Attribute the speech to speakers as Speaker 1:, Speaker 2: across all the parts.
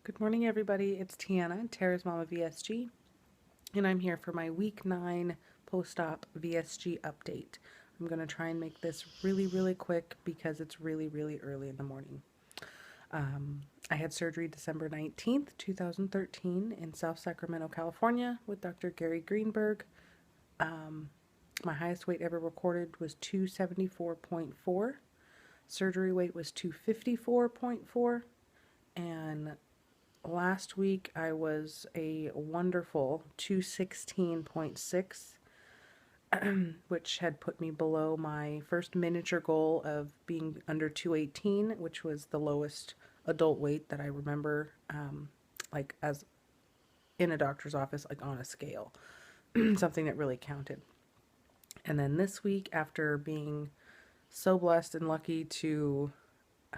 Speaker 1: Good morning, everybody. It's Tiana, TerrasMommaVSG, and I'm here for my week 9 post-op VSG update. I'm going to try and make this really, really quick because it's really, really early in the morning. I had surgery December 19th, 2013 in South Sacramento, California with Dr. Gary Greenberg. My highest weight ever recorded was 274.4. Surgery weight was 254.4, and last week I was a wonderful 216.6, which had put me below my first miniature goal of being under 218, which was the lowest adult weight that I remember, like as in a doctor's office, like on a scale, something that really counted. And then this week, after being so blessed and lucky to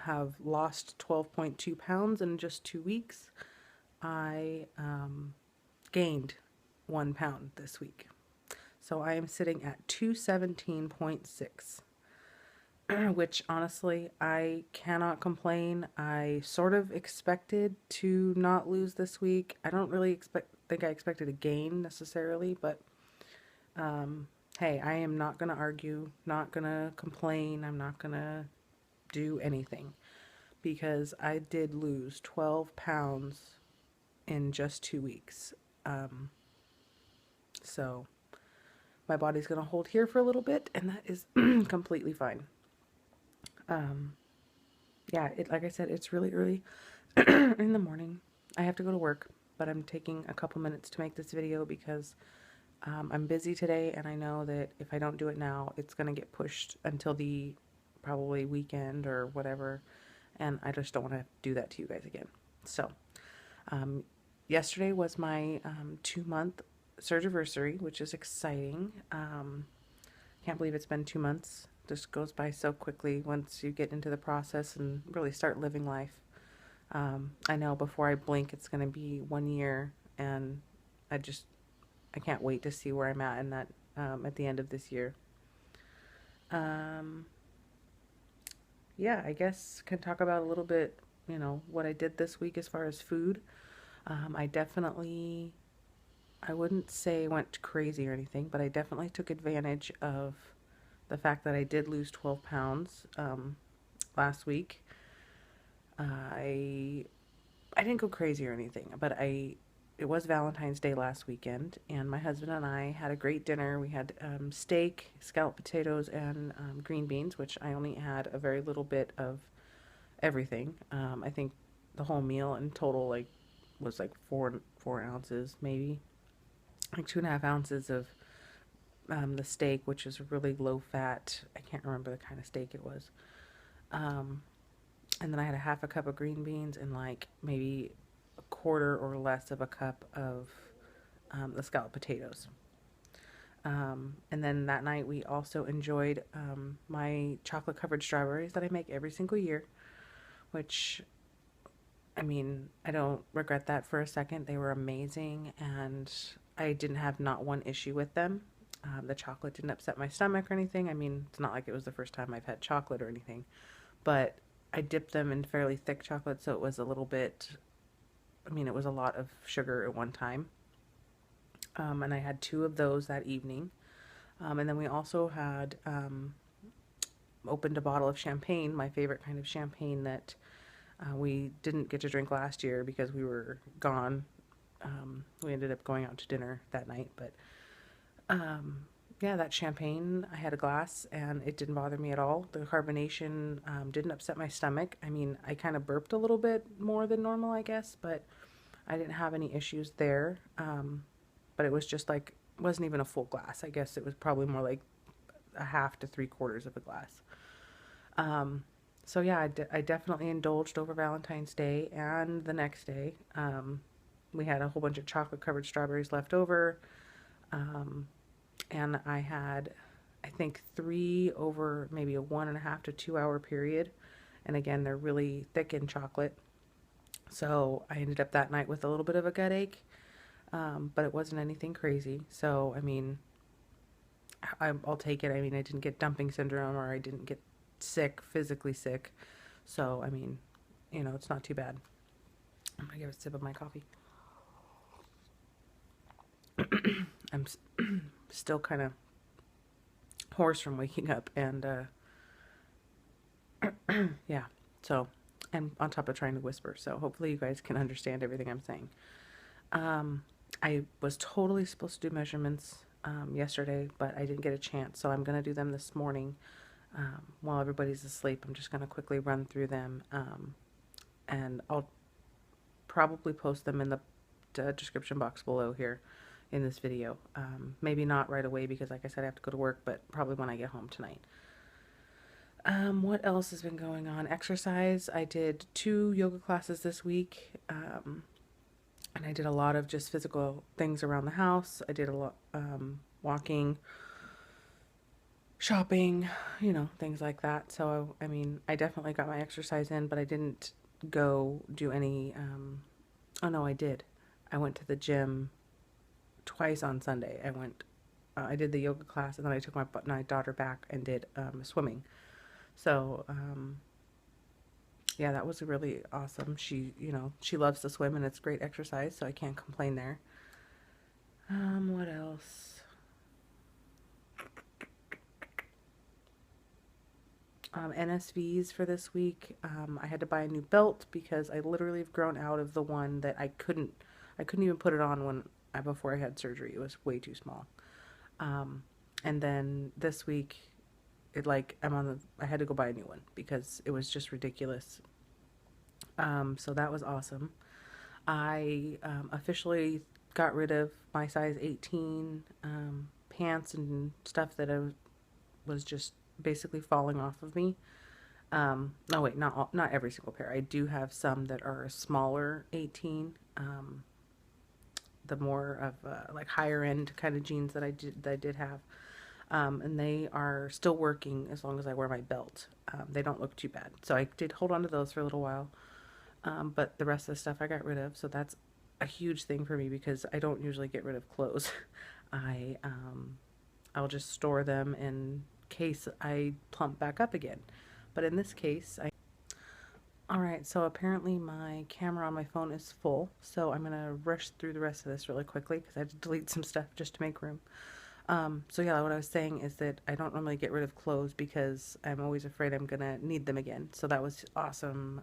Speaker 1: have lost 12.2 pounds in just 2 weeks, I gained 1 pound this week. So I am sitting at 217.6, which honestly, I cannot complain. I sort of expected to not lose this week. I don't really think I expected a gain necessarily, but hey, I am not going to argue, not going to complain. I'm not going to do anything because I did lose 12 pounds in just 2 weeks. So my body's going to hold here for a little bit, and that is completely fine. Yeah, like I said, it's really early in the morning. I have to go to work, but I'm taking a couple minutes to make this video because I'm busy today, and I know that if I don't do it now, it's going to get pushed until the probably weekend or whatever, and I just don't want to do that to you guys again. So, yesterday was my 2-month Surgiversary, which is exciting. Can't believe it's been 2 months. Just goes by so quickly once you get into the process and really start living life. I know before I blink, it's going to be 1 year, and I can't wait to see where I'm at in that at the end of this year. Yeah, I guess can talk about a little bit, what I did this week as far as food. I wouldn't say went crazy or anything, but I definitely took advantage of the fact that I did lose 12 pounds last week. I didn't go crazy or anything, but it was Valentine's Day last weekend, and my husband and I had a great dinner. We had steak, scalloped potatoes, and green beans, which I only had a very little bit of everything. I think the whole meal in total was like four ounces, maybe like 2.5 ounces of the steak, which is really low fat. I can't remember the kind of steak it was. And then I had a half a cup of green beans and like maybe a quarter or less of a cup of the scalloped potatoes. And then that night we also enjoyed my chocolate covered strawberries that I make every single year, which, I mean, I don't regret that for a second. They were amazing, and I didn't have not one issue with them. The chocolate didn't upset my stomach or anything. I mean, it's not like it was the first time I've had chocolate or anything, but I dipped them in fairly thick chocolate, so it was a little bit, it was a lot of sugar at one time. And I had 2 of those that evening. And then we also had opened a bottle of champagne, my favorite kind of champagne that we didn't get to drink last year because we were gone. We ended up going out to dinner that night, but yeah, that champagne, I had a glass and it didn't bother me at all. The carbonation didn't upset my stomach. I mean, I kind of burped a little bit more than normal, I guess, but I didn't have any issues there. But it was just like, wasn't even a full glass. I guess it was probably more like a half to 3/4 of a glass. So yeah, I definitely indulged over Valentine's Day and the next day. We had a whole bunch of chocolate covered strawberries left over. And I had, I think, 3 over maybe a 1.5 to 2 hour period. And again, they're really thick in chocolate. So I ended up that night with a little bit of a gut ache, but it wasn't anything crazy. So, I mean, I'll take it. I mean, I didn't get dumping syndrome or I didn't get sick, physically sick. So, I mean, it's not too bad. I'm gonna give a sip of my coffee. I'm still kind of hoarse from waking up, and yeah, so, and on top of trying to whisper, so hopefully you guys can understand everything I'm saying. I was totally supposed to do measurements yesterday, but I didn't get a chance, so I'm going to do them this morning while everybody's asleep. I'm just going to quickly run through them, and I'll probably post them in the description box below here in this video. Maybe not right away because, like I said, I have to go to work, but probably when I get home tonight. What else has been going on? Exercise. I did 2 yoga classes this week. And I did a lot of just physical things around the house. I did a lot walking, shopping, you know, things like that. So, I mean, I definitely got my exercise in, but I didn't go do any, oh no, I did. I went to the gym twice on Sunday. I did the yoga class, and then I took my daughter back and did swimming. So, yeah, that was really awesome. She, you know, she loves to swim and it's great exercise, so I can't complain there. What else? NSVs for this week. I had to buy a new belt because I literally have grown out of the one that I couldn't even put it on before I had surgery. It was way too small. And then this week, I had to go buy a new one because it was just ridiculous. So that was awesome. I officially got rid of my size 18 pants and stuff that was just basically falling off of me. No, wait, not every single pair. I do have some that are a smaller 18. The more of like higher end kind of jeans that I did have. And they are still working as long as I wear my belt. They don't look too bad. So I did hold on to those for a little while. But the rest of the stuff I got rid of. So that's a huge thing for me because I don't usually get rid of clothes. I'll just store them in case I plump back up again. But in this case, Alright, so apparently my camera on my phone is full, so I'm going to rush through the rest of this really quickly because I had to delete some stuff just to make room. So yeah, what I was saying is that I don't normally get rid of clothes because I'm always afraid I'm going to need them again. So that was awesome.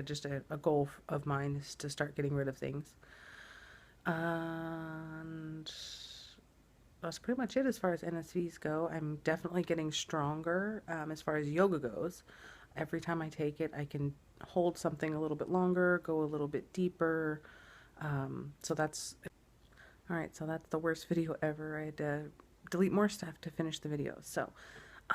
Speaker 1: Just a goal of mine is to start getting rid of things. And that's pretty much it as far as NSVs go. I'm definitely getting stronger as far as yoga goes. Every time I take it, I can hold something a little bit longer, go a little bit deeper. So that's the worst video ever. I had to delete more stuff to finish the video. So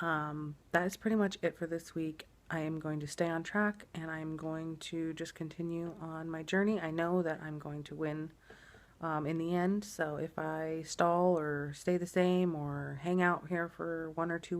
Speaker 1: that is pretty much it for this week. I am going to stay on track and I'm going to just continue on my journey. I know that I'm going to win in the end. So if I stall or stay the same or hang out here for 1 or 2